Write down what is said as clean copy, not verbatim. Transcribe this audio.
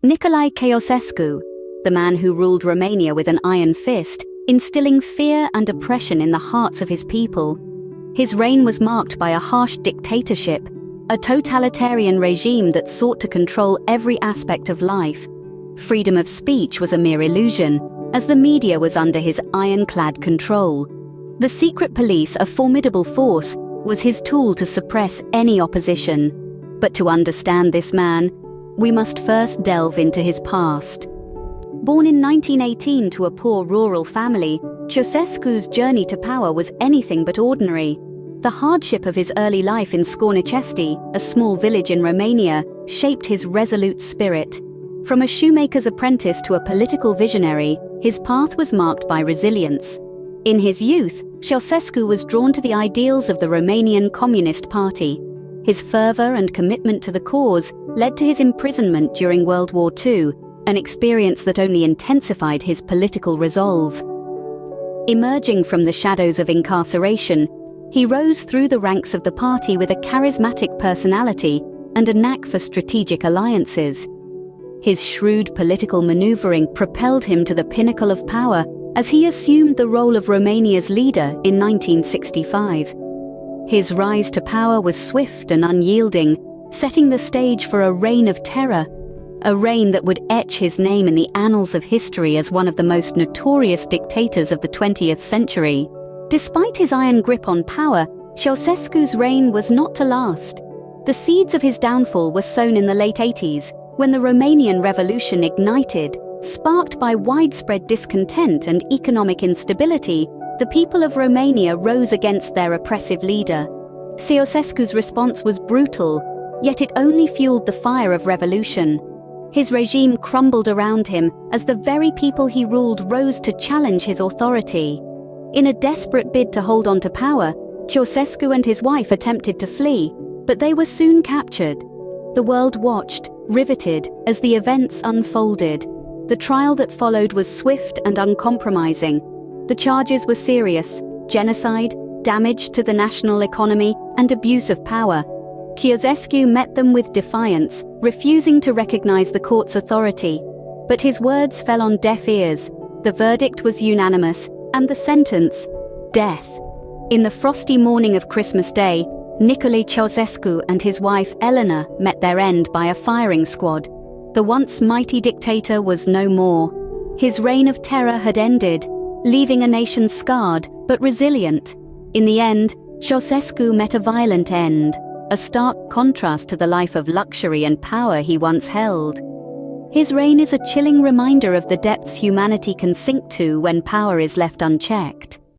Nicolae Ceausescu, the man who ruled Romania with an iron fist, instilling fear and oppression in the hearts of his people. His reign was marked by a harsh dictatorship, a totalitarian regime that sought to control every aspect of life. Freedom of speech was a mere illusion, as the media was under his iron-clad control. The secret police, a formidable force, was his tool to suppress any opposition. But to understand this man, we must first delve into his past. Born in 1918 to a poor rural family, Ceausescu's journey to power was anything but ordinary. The hardship of his early life in Scornicesti, a small village in Romania, shaped his resolute spirit. From a shoemaker's apprentice to a political visionary, his path was marked by resilience. In his youth, Ceausescu was drawn to the ideals of the Romanian Communist Party. His fervor and commitment to the cause led to his imprisonment during World War II, an experience that only intensified his political resolve. Emerging from the shadows of incarceration, he rose through the ranks of the party with a charismatic personality and a knack for strategic alliances. His shrewd political maneuvering propelled him to the pinnacle of power as he assumed the role of Romania's leader in 1965. His rise to power was swift and unyielding, setting the stage for a reign of terror, a reign that would etch his name in the annals of history as one of the most notorious dictators of the 20th century. Despite his iron grip on power, Ceausescu's reign was not to last. The seeds of his downfall were sown in the late 80s, when the Romanian Revolution ignited. Sparked by widespread discontent and economic instability, the people of Romania rose against their oppressive leader. Ceausescu's response was brutal, yet it only fueled the fire of revolution. His regime crumbled around him as the very people he ruled rose to challenge his authority. In a desperate bid to hold on to power, Ceausescu and his wife attempted to flee, but they were soon captured. The world watched, riveted, as the events unfolded. The trial that followed was swift and uncompromising. The charges were serious: genocide, damage to the national economy, and abuse of power. Ceausescu met them with defiance, refusing to recognize the court's authority. But his words fell on deaf ears. The verdict was unanimous, and the sentence, death. In the frosty morning of Christmas Day, Nicolae Ceausescu and his wife Elena met their end by a firing squad. The once mighty dictator was no more. His reign of terror had ended, leaving a nation scarred but resilient. In the end, Ceausescu met a violent end, a stark contrast to the life of luxury and power he once held. His reign is a chilling reminder of the depths humanity can sink to when power is left unchecked.